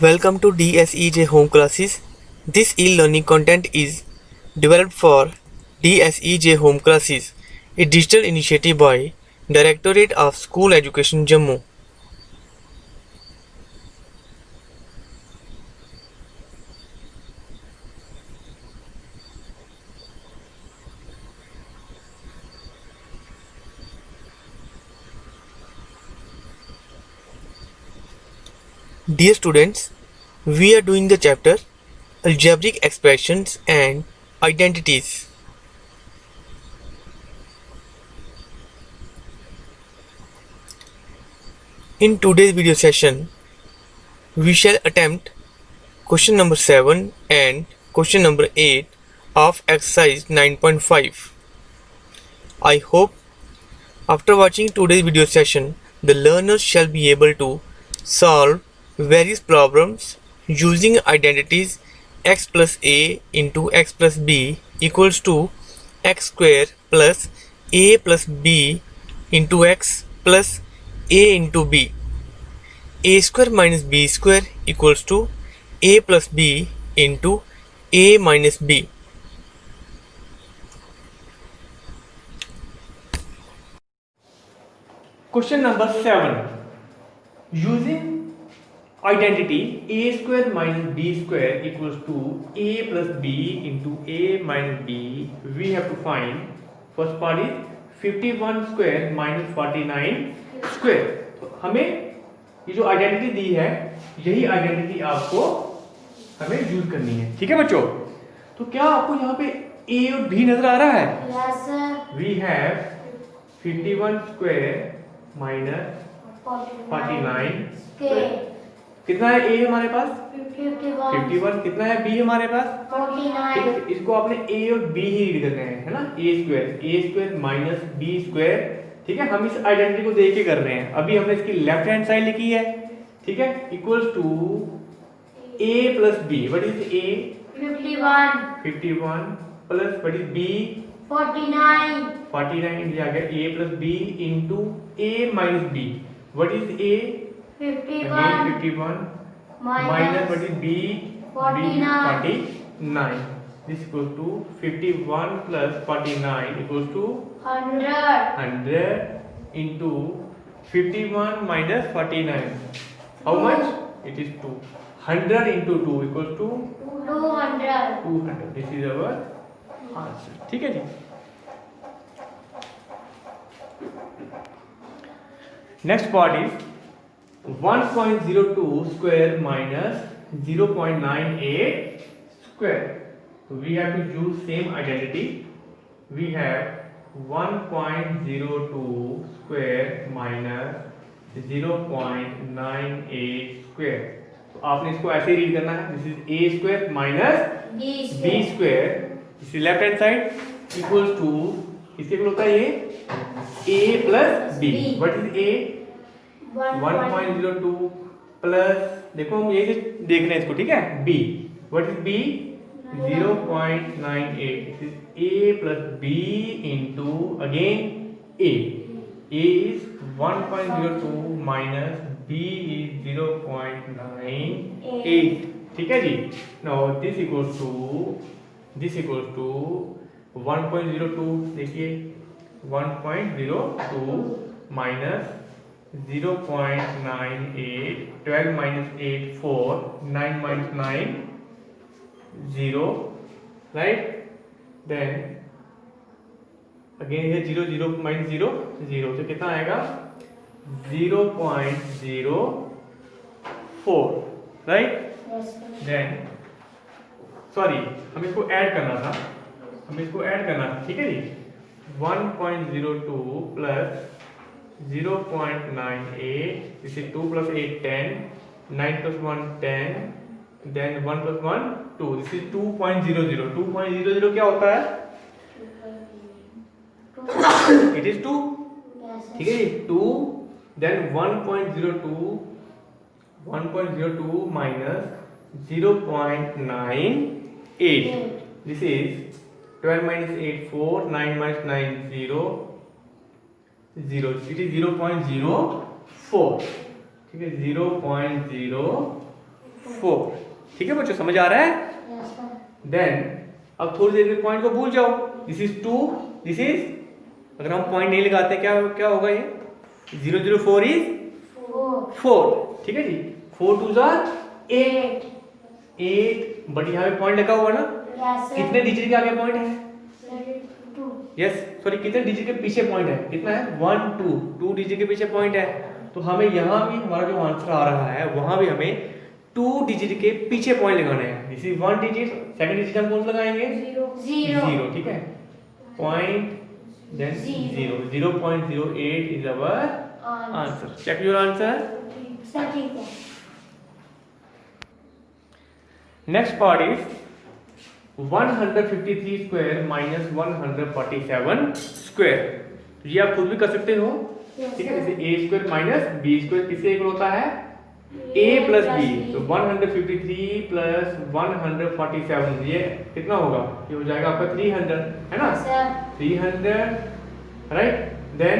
Welcome to DSEJ Home Classes. This e-learning content is developed for DSEJ Home Classes, a digital initiative by Directorate of School Education Jammu. Dear students, we are doing the chapter Algebraic Expressions and Identities. In today's video session, we shall attempt question number 7 and question number 8 of exercise 9.5. I hope after watching today's video session, the learners shall be able to solve various problems using identities x plus a into x plus b equals to x square plus a plus b into x plus a into b. A square minus b square equals to a plus b into a minus b. Question number 7. Using identity a square minus b square equals to a plus b into a minus b, we have to find first part is 51 square minus 49 square. तो हमें ये जो identity दी है यही identity आपको हमें use करनी है, ठीक है बच्चों। तो क्या आपको यहाँ पे a और b नजर आ रहा है? Yes, sir. We have 51 square minus 49 square. कितना है a हमारे पास? 51। कितना है b हमारे पास? 49। ठीक है, इसको आपने a और b ही रीड करना है ना। a square minus b square, ठीक है। हम इस आइडेंटिटी को देख के कर रहे हैं। अभी हमने इसकी लेफ्ट हैंड साइड लिखी है, ठीक है, equals to a plus b। What is a? 51 plus what is b? 49 आ गया a plus b into a minus b। What is a? 51 minus what is b? 49। This equal to 51 plus 49 equal to 100 into 51 minus 49। How much? It is 2। 100 into 2 equal to 200। This is our answer, ठीक है जी। Next part is 1.02 square minus 0.98 square. So we have to use same identity. We have 1.02 square minus 0.98 square. तो आपने इसको ऐसे read करना है। This is a square minus b square. This is left hand side equals to, इसके equal होता है ये a plus b। What is a? 1.02 plus, देखो हम यही से देख रहे हैं इसको, ठीक है, b। What is b? 0.98। This is a plus b into again a। a is 1.02 minus b is 0.98, ठीक है जी। नाउ दिस इक्वल्स टू 1.02, देखिए 1.02 minus 0.98, 12 minus 8 4, 9 minus 9 0, right. Then again ये 0 0 माइनस 0 0, तो कितना आएगा? 0.04, राइट। देन सॉरी, हमें इसको ऐड करना था, ठीक है जी। 1.02 plus 0.98, this is 2 plus 8 10, 9 plus 1 10, then 1 plus 1 2, this is 2.00। 2.00 क्या होता है? इट इज 2, ठीक है जी, 2। Then 1.02 minus 0.98, this is 12 minus 8 4, 9 minus 9 0 0, it is 0.04, ठीक है, 0.04। 4। ठीक है बच्चों, समझ आ रहा है? Yes, sir. देन अब थोड़ी देर में पॉइंट को भूल जाओ। दिस इज 2, दिस इज, अगर हम पॉइंट नहीं लगाते क्या क्या होगा ये? 0 0 4 इज 4। ठीक है जी, 4 2 जार 8, 8, बट यहाँ पे पॉइंट लगा हुआ ना? Yes, sir. कितने डिजिट के आगे पॉइंट है? 2. यस, सॉरी, कितने डिजिट के पीछे पॉइंट है? कितना है? 1 2, 2 डिजिट के पीछे पॉइंट है। तो हमें यहाँ भी हमारा जो आंसर आ रहा है वहां भी हमें 2 डिजिट के पीछे पॉइंट लगाने हैं। This is 1 digit, second digit हम कौन सा लगाएंगे? 0, ठीक है, point then 0, 0.08 is our answer. Check your answer. Sir, ठीक है. Next part is 153 square minus 147 square. ये आप खुद भी कर सकते हो। ठीक है, जैसे a square minus b square किससे इक्वल होता है? a plus b। तो 153 प्लस 147 ये कितना होगा? ये हो जाएगा आपका 300, है ना? Sir. 300, right? Then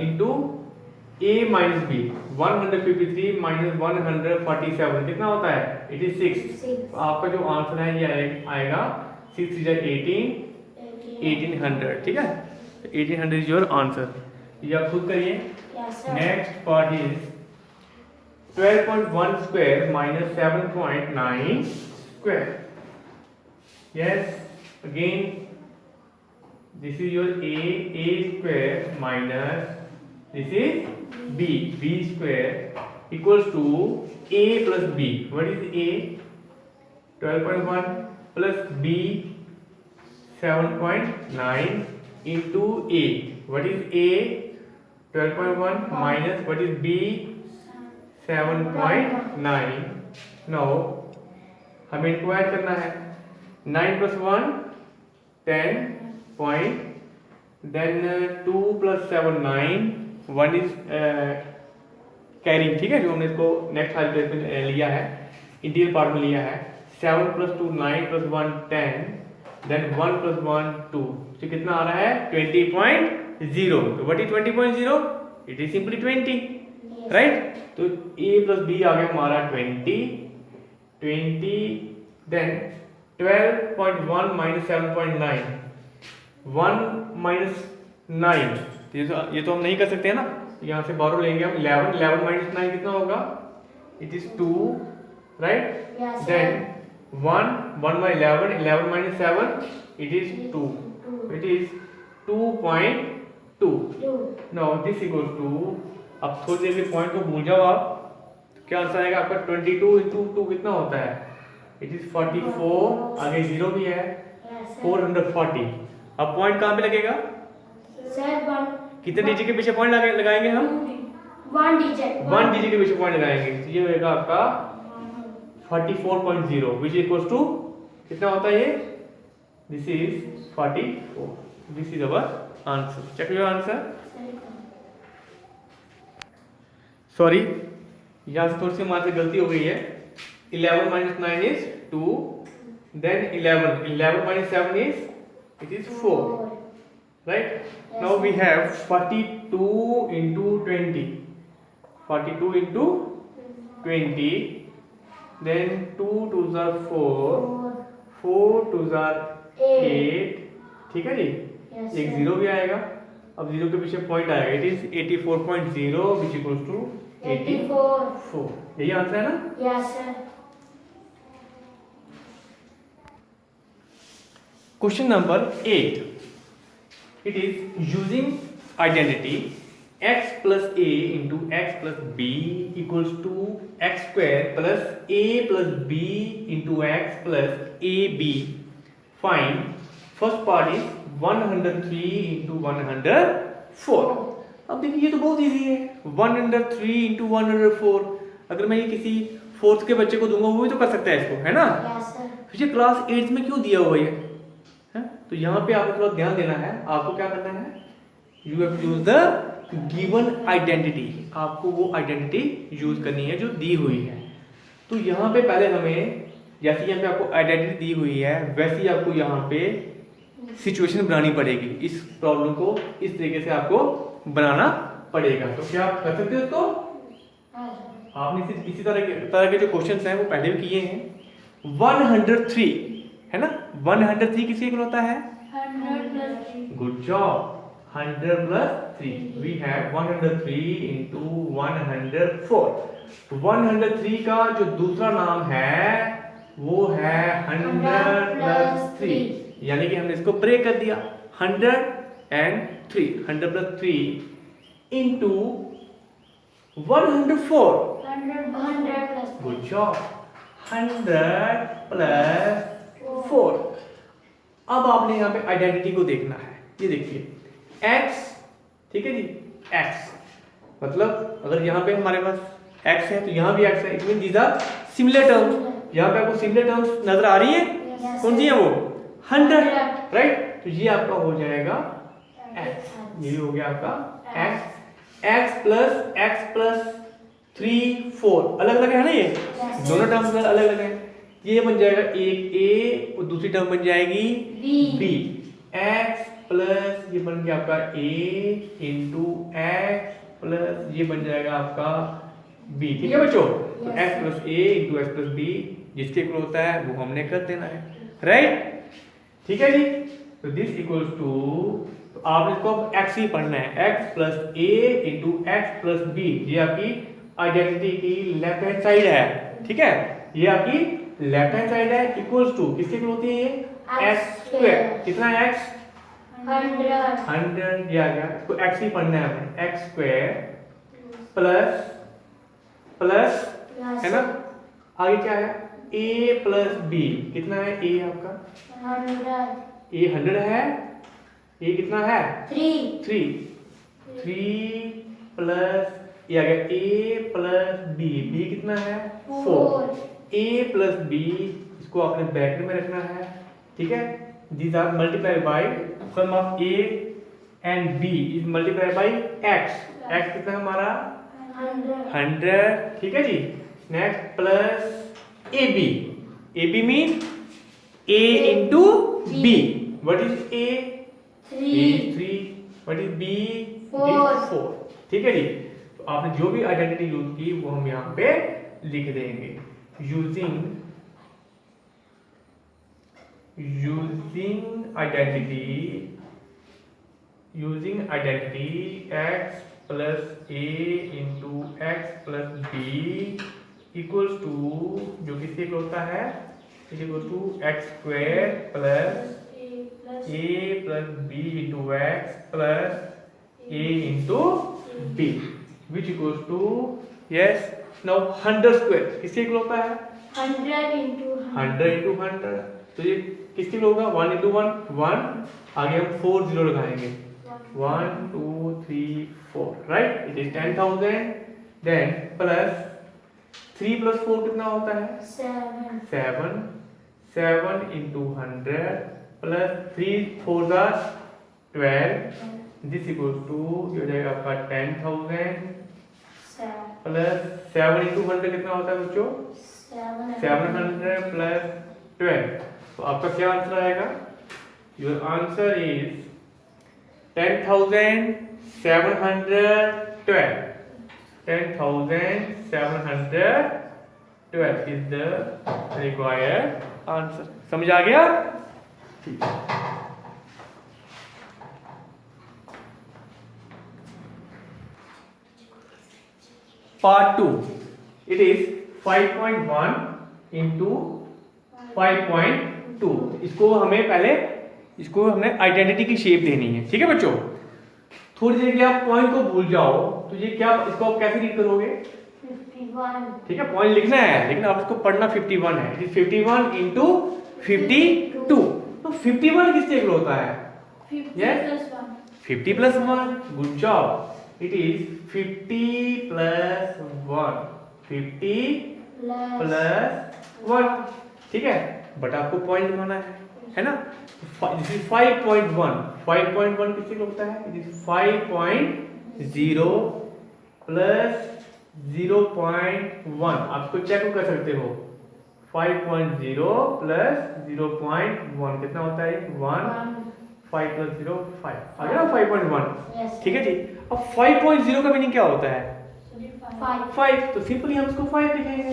into a minus b, 153 minus 147 कितना होता है? It is 6। आपका जो आंसर है ये आएगा 6 3 18, 1800। ठीक है, 1800 इज योर आंसर। ये आप खुद करिए। Yes, sir. Next part is 12.1 square minus 7.9 square. Yes, again this is your a square minus this is b square equals to a plus b. What is a? 12.1 plus b 7.9 into a. What is a? 12.1 minus what is b? 7.9. Now हमें इनको add करना है। 9 plus 1 10 point, then 2 plus 7 9, 1 is carrying. ठीक है, जो हमने इसको next high place में लिया है, इंटीरियर पार्ट में लिया है। 7 प्लस 2 9 प्लस 1 10, देन 1 प्लस 1 2, तो कितना आ रहा है? 20.0। तो what is 20.0? It is simply 20, right? तो a प्लस b आ गया हमारा 20, देन 12.1 माइनस 7.9, 1 माइनस 9, ये तो हम नहीं कर सकते हैं ना, यहाँ से बारो लेंगे हम। 11 माइनस 9 कितना होगा? It is 2, right? Yes, sir. Then 1 by 11 minus 7, it is 2, it is 2.2। 2. Now this equals to, अब थोड़ी देर के पॉइंट को भूल जाओ आप, तो क्या आंसर आएगा आपका? 22 इंटू 2 कितना होता है? इट इज 44, आगे 0 भी है, Yes, sir. 440। अब पॉइंट कहाँ पे लगेगा? Sir, 1. कितने डिजिट के पीछे पॉइंट लगाएंगे हम? 1 digit. 1 डिजिट के पीछे पॉइंट लगाएंगे। तो ये होगा आपका 44.0 विच इक्वल्स टू कितना होता है ये? This is 44। This is our answer. Check your answer. Sorry, यहाँ से थोड़ी सी हमारे से गलती हो गई है। 11 minus 9 is 2, then 11 minus 7 is, it is 4, right? Yes, Now we have 42 into 20, 42 into 20, then 2 2s are 4, 4 2s are 8। ठीक है जी, Yes, एक sir. 0 भी आएगा। अब 0 के पीछे पॉइंट आएगा, it is 84.0 which equals to 84। यही आंसर है ना? Yes, sir. Question number 8. It is using identity x plus a into x plus b equals to x square plus a plus b into x plus ab. Find first part is 103 into 104. अब देखिए ये तो बहुत easy है। 103 into 104, अगर मैं ये किसी फोर्थ के बच्चे को दूंगा वो भी तो कर सकता है इसको, है ना? Yes, sir. ये क्लास 8 में क्यों दिया हुआ है? तो यहाँ पे आपको थोड़ा ध्यान देना है। आपको क्या करना है? You have use the given identity. आपको वो आइडेंटिटी यूज करनी है जो दी हुई है। तो यहाँ पे पहले हमें, जैसे यहाँ पे आपको आइडेंटिटी दी हुई है, वैसे ही आपको यहाँ पे सिचुएशन बनानी पड़ेगी। इस प्रॉब्लम को इस तरीके से आपको बनाना पड़ेगा। तो क्या आप कर सकते हो इसको? आपने इसी तरह के जो क्वेश्चंस हैं वो पहले भी किए हैं। 103 है ना, 103 किसके इक्वल होता है? 100 plus 3. Good job, 100 plus 3 we have 103 into 104। 103 का जो दूसरा नाम है वो है 100 plus 3, यानी कि हमने इसको ब्रेक कर दिया। 103 100 plus 3 into 104। 100 plus 4. Good job, 100 plus 4। अब आपने यहाँ पे आइडेंटिटी को देखना है। ये देखिए x, ठीक है जी, x मतलब अगर यहाँ पे हमारे पास x है तो यहाँ भी x है, it mean these are similar terms. यहाँ पे आपको सिमिलर टर्म्स नजर आ रही है? Yes, कौन सी है वो? 100, 100, राइट। तो ये आपका हो जाएगा x, ये हो गया आपका x। x plus 3 4 अलग अलग है ना, ये दोनों टर्म्स अलग अलग है। ये बन जाएगा एक a और दूसरी टर्म बन जाएगी b। x प्लस ये बन गया आपका a इंटू x प्लस ये बन जाएगा आपका b। ठीक है बच्चों, तो x plus a into x plus b जिसके इक्वल होता है वो हमने कर देना है, राइट। ठीक है जी, तो दिस इक्वल्स टू, तो आपने इसको अब x ही पढ़ना है, x plus a into x plus b। ये आपकी आइडेंटिटी की लेफ्ट हैंड साइड है, ठीक है, ये आपकी लेफ्ट हैंड साइड है। इक्वल्स टू किसके इक्वल होती है? ये x स्क्वायर। कितना है x? 100। ये आ गया, इसको x ही पढ़ना है हमें, x स्क्वायर प्लस प्लस है ना, आगे क्या है? a plus b। कितना है a आपका? 100. a 100 है, a कितना है? 3. 3 प्लस ये आ गया a प्लस b। b कितना है? 4। a प्लस b इसको आपने ब्रैकेट में रखना है, ठीक है। These are multiplied by sum of a and b is multiplied by x। x कितना है हमारा? 100, ठीक है जी। Next plus ab। ab mean a into b। What is a? a is 3। What is b? 4। ठीक है जी। तो आपने जो भी आइडेंटिटी यूज की वो हम यहाँ पे लिख देंगे। Using identity x plus a into x plus b equals to, जो किसके इक्वल होता है? Equal to x square plus a plus b into x plus a into b which equals to, yes, now 100 square किसके equal होता है? 100 into 100 into 100। तो ये किसके इक्वल होगा? 1 into 1 1, आगे हम 4 0 लगाएंगे, 1 2 3 4, right. It is 10,000। Then plus 3 plus 4 कितना होता है? 7। 7 into 100 plus 3 4 12। This equals to, ये हो जाएगा आपका 10,000 प्लस 7 into 100 कितना होता है बच्चों? 700 प्लस 12। तो आपका क्या आंसर आएगा? Your answer is 10,712। 10,712 is the required answer. समझ आ गया? ठीक है। Part 2, it is 5.1 into 5.2। इसको हमने आइडेंटिटी की शेप देनी है, ठीक है बच्चों। थोड़ी देर के लिए आप पॉइंट को भूल जाओ, तो ये क्या, इसको आप कैसे रीड करोगे? 51. ठीक है, पॉइंट लिखना है लेकिन आप इसको पढ़ना 51 है। 51 into 52। तो 51 किसके इक्वल होता है? 50 Yes? plus 1. 50 plus 1, good job। It is 50 plus 1। 50 plus 1, ठीक है, बट आपको पॉइंट बनाना है ना। This is 5.1। 5.1 किसके इक्वल होता है? It is 5.0 plus 0.1। आप इसको चेक कर सकते हो। 5.0 प्लस 0.1 कितना होता है? 1। 5 plus 0 5 आ गया ना 5.1। Yes. ठीक है जी। अब 5.0 का मीनिंग क्या होता है? 5. 5, तो सिंपली हम इसको 5 लिखेंगे।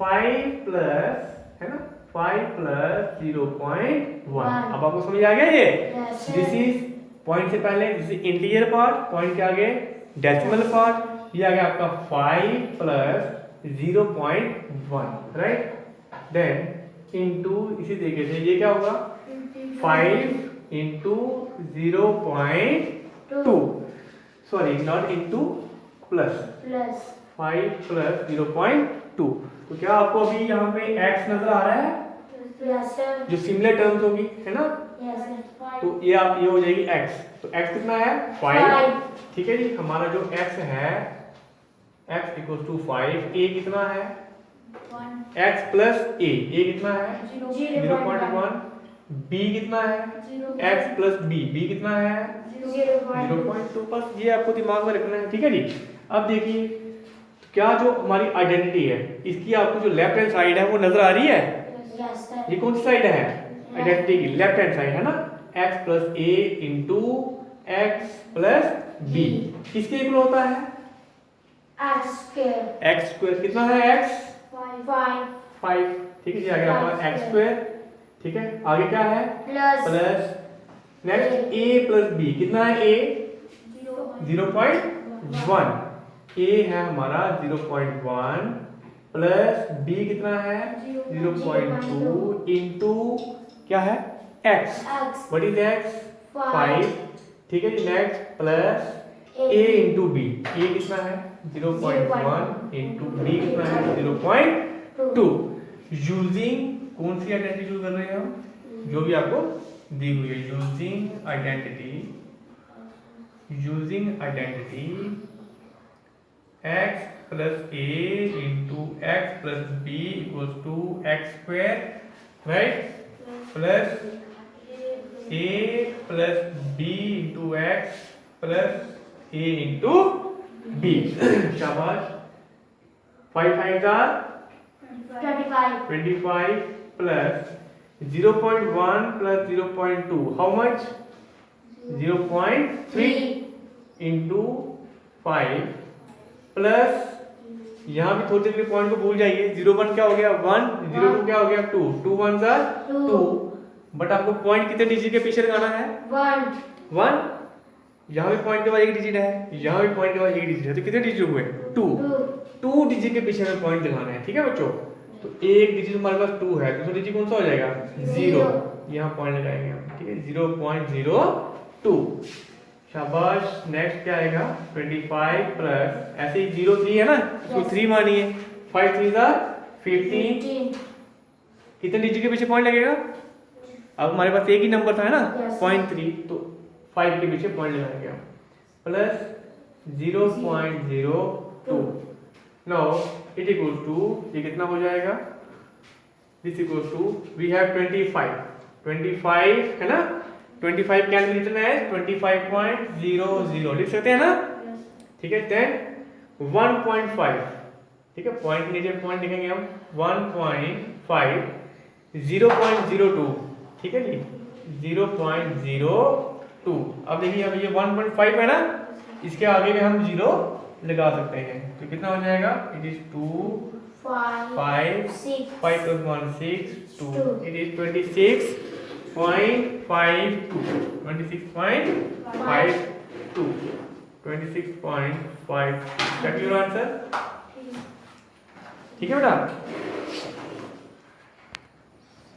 5 प्लस, है ना, 5 प्लस 0.1। अब आपको समझ आ गया ये? Yes, this sir. Is point से पहले this is integer part, point के आगे डेसिमल पार्ट, ये आ गया आपका 5 प्लस 0.1, राइट। देन इनटू इसी तरीके से ये क्या होगा, 5 into 0.2, sorry not into, plus Plus. 5 plus 0.2। तो क्या आपको अभी यहाँ पे x नजर आ रहा है, Yes, sir. जो सिमिलर टर्म्स होगी, है ना। Yes, sir. तो ये हो जाएगी x, तो x कितना है 5, 5. ठीक है जी। हमारा जो x है x इक्वल टू 5, a कितना है 1. x प्लस a कितना है 0.1. 0.1, b कितना है x प्लस b कितना है 0.2। बस ये आपको दिमाग में रखना है, ठीक है जी। अब देखिए क्या जो हमारी आइडेंटिटी है, इसकी आपको जो लेफ्ट हैंड साइड है वो नजर आ रही है। Yes, sir. ये कौन सी साइड है आइडेंटिटी की, लेफ्ट हैंड साइड है ना। x plus a into x plus b किसके इक्वल होता है, X square. x स्क्वायर कितना है x 5. 5, ठीक है जी। आगे आपका x स्क्वायर, ठीक है। आगे क्या है Plus. Plus, next a plus b कितना है a 0.1, a है हमारा 0.1 प्लस b कितना है 0.2 इंटू क्या है x, X. What is x 5, ठीक है जी। Next plus a A. Into b, a कितना है 0.1 इंटू b कितना है 0.2। यूजिंग कौन सी आइडेंटिटी यूज कर रहे हैं हम, जो भी आपको दी हुई है, using identity x plus a into x plus b equals to x square, right, plus a plus b into x plus a into b। शाबाश। 5 5 are 25. 25 plus 0.1 plus 0.2, how much 0.3 3. Into 5 plus, यहाँ भी थोड़ी देर point को भूल जाइए, 0 1 क्या हो गया 1, 0 2 क्या हो गया 2, 2 1 सा 2, बट आपको पॉइंट कितने डिजिट के पीछे लगाना है 1. 1, यहाँ भी पॉइंट के बाद एक डिजिट है, यहाँ भी पॉइंट के बाद एक डिजिट है, तो कितने डिजिट हुए 2, 2 डिजिट के पीछे में पॉइंट लगाना है, ठीक है बच्चों। तो एक डिजिट हमारे पास 2 है, दूसरा डिजिट कौन सा हो जाएगा 0, यहाँ पॉइंट लगाएंगे हम, ठीक है 0.02। शाबाश। नेक्स्ट क्या आएगा 25 प्लस, ऐसे ही 0 3 है ना, इसको 3 मानिए, 5 3 सा 15, 15. कितने डिजिट के पीछे पॉइंट लगेगा, अब हमारे पास एक ही नंबर था है ना, Yes. 0.3, तो 5 के पीछे पॉइंट लगाएंगे हम, plus 0.02। Now it equals to, ये कितना हो जाएगा, this equals to, we have 25 है ना, 25 कैन बी रिटन एज 25.00 लिख सकते हैं ना, ठीक है। देन 1.5, ठीक है, पॉइंट नीचे पॉइंट लिखेंगे हम 1.5 0.02, ठीक है जी 0.02। अब देखिए अब ये 1.5 है ना, इसके आगे में हम 0 लगा सकते हैं, तो कितना हो जाएगा, it is 2 5 6. 5 plus 1 6 2, it is 26.52, 26.52, 26.5, that your answer, ठीक है बेटा।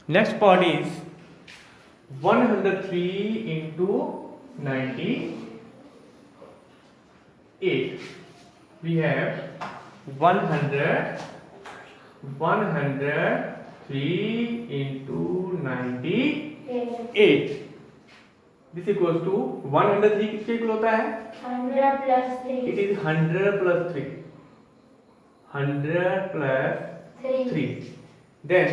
Next part is 103 into 98, we have 103 into 98, this equals to 103 किसके इक्वल होता है, 100 plus 3. it is 100 plus 3, 100 plus 3, then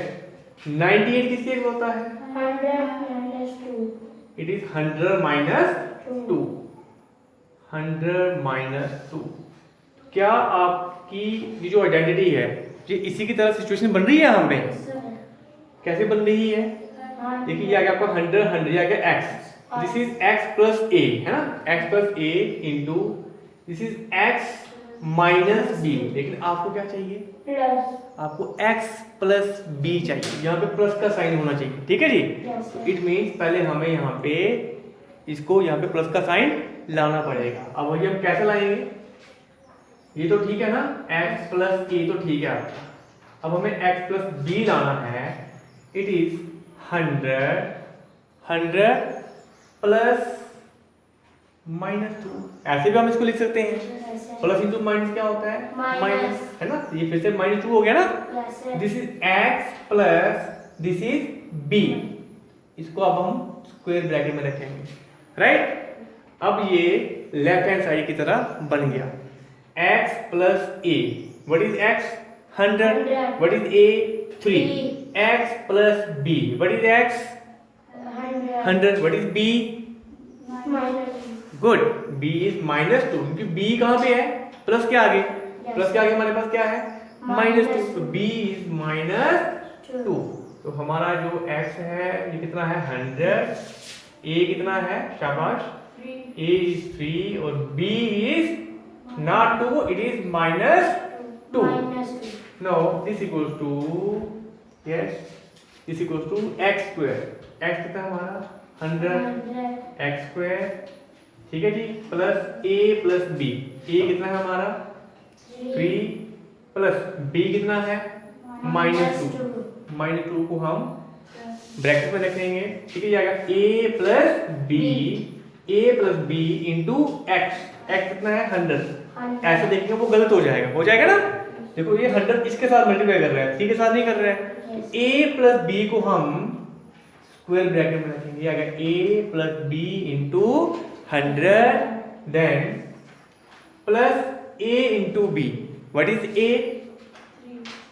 98 किसके इक्वल होता है, 100 minus 2. it is 100 minus 2, 100 minus 2। क्या आपकी ये जो आइडेंटिटी है ये इसी की तरह सिचुएशन बन रही है यहाँ पे, कैसे बन रही है, देखिए ये आ गया आपका 100 100, ये आ गया x, this is x plus a है ना, x plus a into this is x minus b, लेकिन आपको क्या चाहिए, प्लस। आपको x प्लस बी चाहिए, यहाँ पे प्लस का साइन होना चाहिए, ठीक है जी। Yes, sir. इट मीन्स पहले हमें यहाँ पे इसको यहाँ पे प्लस का साइन लाना पड़ेगा। अब वही हम कैसे लाएंगे, ये तो ठीक है ना, x प्लस ए तो ठीक है आपका, अब हमें x प्लस बी लाना है। इट इज 100 प्लस -2, ऐसे भी हम इसको लिख सकते हैं। Yes, sir. Plus into minus क्या होता है, Minus. माइनस, है ना, ये फिर से -2 हो गया ना। Yes, sir. This is x plus this is b, इसको अब हम स्क्वायर ब्रैकेट में रखेंगे, राइट। अब ये लेफ्ट हैंड साइड की तरह बन गया, x plus a, what is x, 100, 100. What is a, 3, x plus b, what is x, 100, what is b, Minus. Good, b is -2, क्योंकि b कहाँ पे है, प्लस के आगे, प्लस के आगे हमारे पास क्या है, -2, तो b इज -2। तो हमारा जो x है ये कितना है, 100, a कितना है, शाबाश, a इज 3 और b is not 2, it is -2। Minus 2. Now this equals to, yes, this equals to x square, x कितना है हमारा, 100, 100. x square, ठीक है जी, plus a plus b, a कितना है हमारा, 3 प्लस b कितना है, -2, -2 को हम ब्रैकेट में रखेंगे, ठीक है, जाएगा a plus b into x, x कितना है, 100, ऐसे देखेंगे वो गलत हो जाएगा ना। देखो ये 100 इसके साथ मल्टीप्लाई कर रहा है, 3 के साथ नहीं कर रहा है। a प्लस b को हम स्क्वायर ब्रैकेट में रखेंगे, ये आ गया a plus b into 100, then plus a into b, what is a,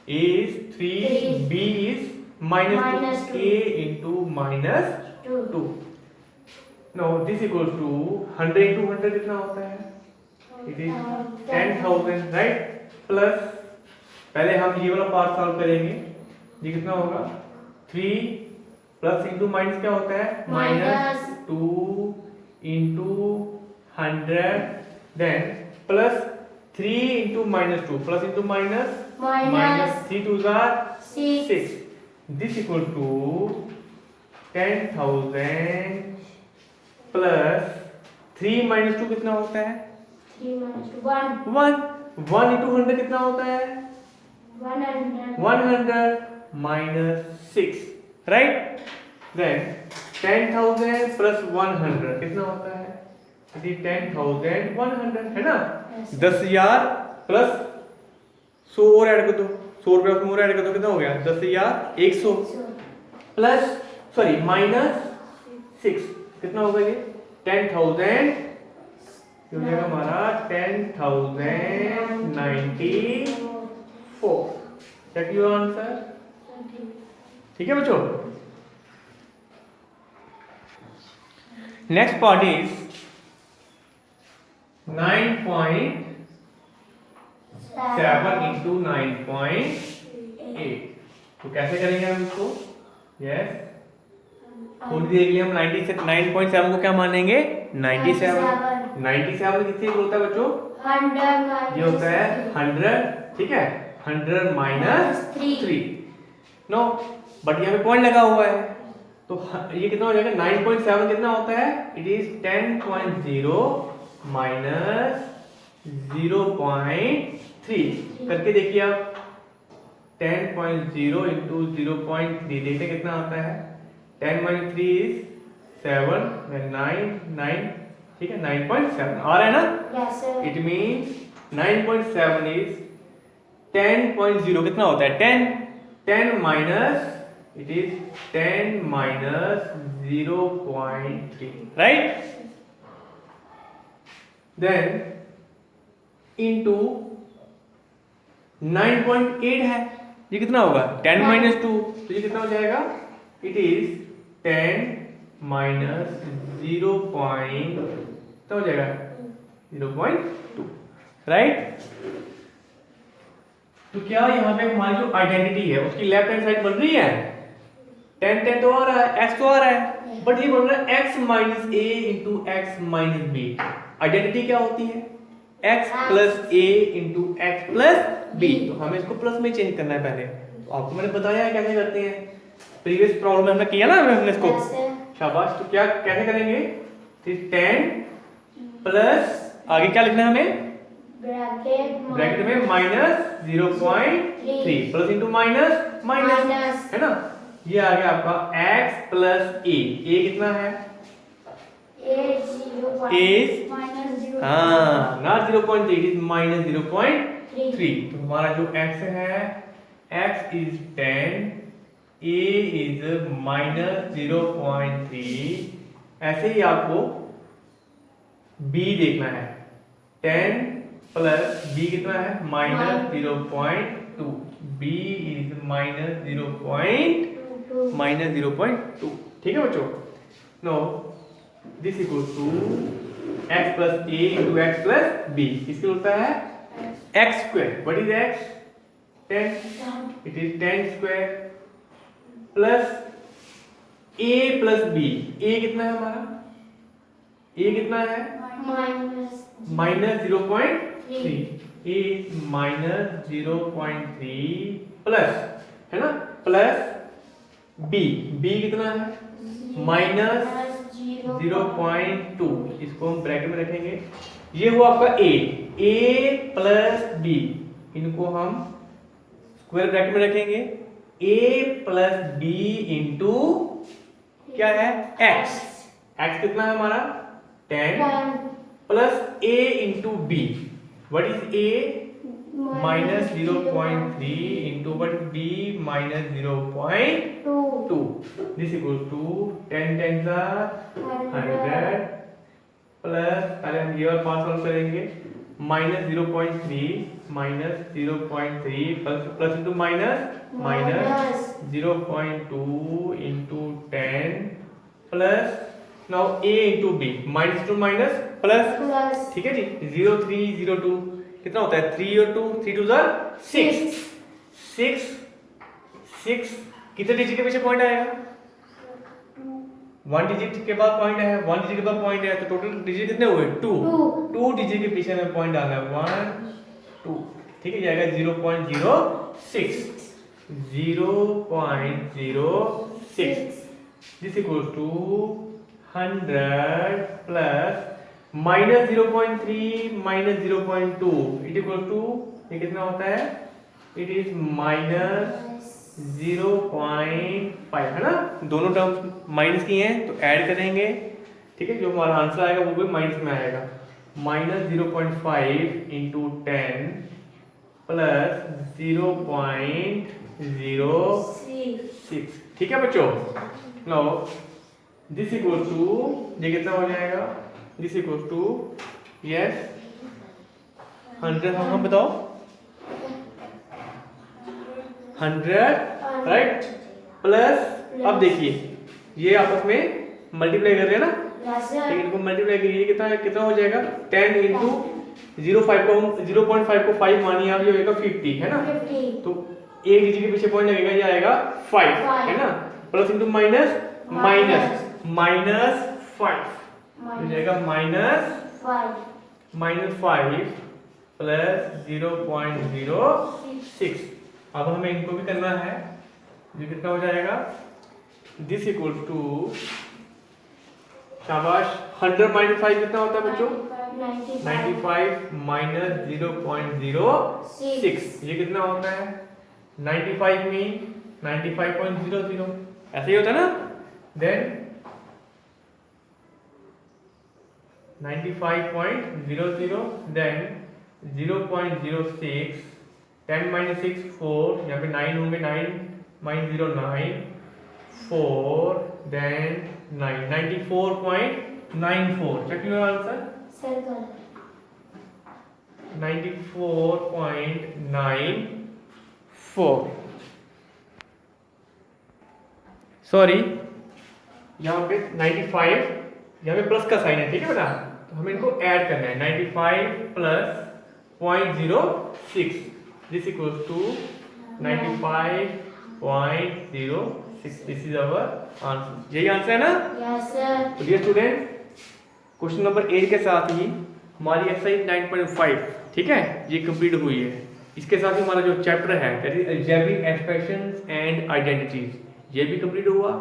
a is 3, b is -2, a into -2। Now this equals to 100 into 100 कितना होता है, इट इज 10,000, राइट। प्लस पहले हम ये वाला पार्ट सॉल्व करेंगे, ये कितना होगा, 3 प्लस इंटू माइनस क्या होता है, -2 into 100, then plus 3 into -2, plus into minus, -3 2 6, this equal to 10,000 plus 3 -2 कितना होता है, 1 इंटू 100 कितना होता है, 100 -6, राइट। देन 10,000 प्लस 100 कितना होता है, 10,100, है ना। 10,000 प्लस 100 और ऐड कर दो, 100 रुपया और ऐड कर दो, कितना हो गया, 10,100 प्लस सॉरी -6 कितना होगा ये, 10,000, हो जाएगा हमारा 10,094। चेक योर आंसर, ठीक है बच्चों। Next part is 9.7 into 9.8। तो कैसे करेंगे हम इसको, यस, थोड़ी देर के लिए हम 9.7 को क्या मानेंगे, 97 किससे होता है बच्चों, 100 ये होता है 100, ठीक है, 100 माइनस 3, नो, बट यहाँ पे पॉइंट लगा हुआ है, तो ये कितना हो जाएगा, 9.7 कितना होता है, इट इज 10.0 माइनस 0.3, करके देखिए आप, 10.0 इंटू 0.3 देखते कितना आता है, 10 माइनस 3 इज 7, 9, ठीक है, 9.7 आ रहा है ना। इट मीन्स 9.7 इज 10.0 कितना होता है, 10 minus, it is 10 minus 0.3, right. Then into 9.8 है, ये कितना होगा, 10 माइनस 2, तो ये कितना हो जाएगा, इट इज 10 माइनस 0. तो हो जाएगा 0.2, राइट। तो क्या यहाँ पे हमारी जो आइडेंटिटी है उसकी लेफ्ट हैंड साइड बन रही है, 10 तो आ रहा है, x तो आ रहा है, बट ये बन रहा है x minus a into x minus b. Identity क्या होती है, x plus a into x plus b। तो हमें इसको प्लस में चेंज करना है पहले। तो आपको मैंने बताया है कैसे करते हैं, प्रीवियस प्रॉब्लम में हमने किया ना हमने इसको। शाबाश। तो क्या कैसे करेंगे, 10 प्लस आगे क्या लिखना है हमें, ब्रैकेट में minus 0.3 plus into minus minus, है ना। ये आ गया आपका x प्लस a। a कितना है, is हाँ नॉट 0.3, इट इज माइनस 0.3। तो हमारा जो x है, x is 10, a is minus 0.3। ऐसे ही आपको b देखना है, 10 प्लस b कितना है, माइनस 0.2। b is minus 0.2। ठीक है बच्चों। No this equal to x plus a into x plus b। इसके होता है x square. What is x, 10, it is 10 square plus a plus b। a कितना है हमारा, a कितना है, minus 0.3। a is minus 0.3 plus, है ना, प्लस b। b कितना है, माइनस 0.2। इसको हम ब्रैकेट में रखेंगे। ये हुआ आपका a प्लस b, इनको हम स्क्वायर ब्रैकेट में रखेंगे। a प्लस b इंटू क्या है, x। x कितना है हमारा, 10 plus a into b। What is a, minus 0.3 into what is b, minus 0.2। This equal to 10 10 100 plus, पहले हम ये और पास सॉल्व करेंगे, minus 0.3 minus 0.3 plus into minus minus 0.2 into 10 plus now a into b, minus two minus plus. ठीक है जी। 0 3 0 2 कितना होता है, 3 और 2, 3 2 6 6 6। कितने डिजिट के पीछे पॉइंट आएगा, 1 डिजिट के बाद पॉइंट है, 1 डिजिट के बाद पॉइंट है, तो टोटल डिजिट कितने हुए, 2 डिजिट के पीछे हमें पॉइंट डालना है, 1 2। ठीक है, जाएगा 0.06 0.06। This equals to 100 plus minus 0.3 minus 0.2 it equal to, ये कितना होता है, इट इज माइनस 0.5, है ना। दोनों टर्म्स माइनस की हैं तो ऐड करेंगे। ठीक है, जो हमारा आंसर आएगा वो भी माइनस में आएगा, माइनस 0.5 इंटू 10 प्लस 0.06। ठीक है बच्चों। नो दिस इक्वल टू, ये कितना हो जाएगा, दिस इक्वल टू, यस 100। हम बताओ 100, राइट, प्लस अब देखिए ये आपस में मल्टीप्लाई कर रहे हैं ना, ठीक है, इनको मल्टीप्लाई करिए, कितना हो जाएगा, 10 इंटू 0.5 को 5 मानिए आप, ये होगा 50, है ना। तो एक डिजिट के पीछे पॉइंट लगेगा, ये आएगा 5, है ना, plus into minus minus minus 5 हो जाएगा, माइनस 5 प्लस 0.06। अब हमें इनको भी करना है, ये कितना हो जाएगा, दिस इक्वल टू, शाबाश, 100 माइनस 5 कितना होता है बच्चों, 95 माइनस 0.06, ये कितना होता है, 95 में 95.00, ऐसे ही होता है ना। देन 95.00, देन 0.06, 10 माइनस 6 4, यहाँ पे 9 होंगे, 9 minus 0 9 4, then 9, 94.94। Check your answer, 94.94। Sorry, यहाँ पे 95, यहाँ पे प्लस का साइन है, ठीक है बेटा, तो हमें इनको ऐड करना है, 95 plus 0.06, this equals to 95.06। This is our answer. यही आंसर है ना। Yes sir. तो डियर स्टूडेंट, क्वेश्चन नंबर 8 के साथ ही हमारी एक्सरसाइज 9.5 ठीक है, ये कंप्लीट हुई है। इसके साथ ही हमारा जो चैप्टर है that is algebraic expressions and identities ये भी कंप्लीट हुआ।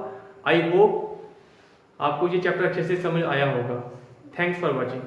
आई होप आपको ये चैप्टर अच्छे से समझ आया होगा। Thanks for watching.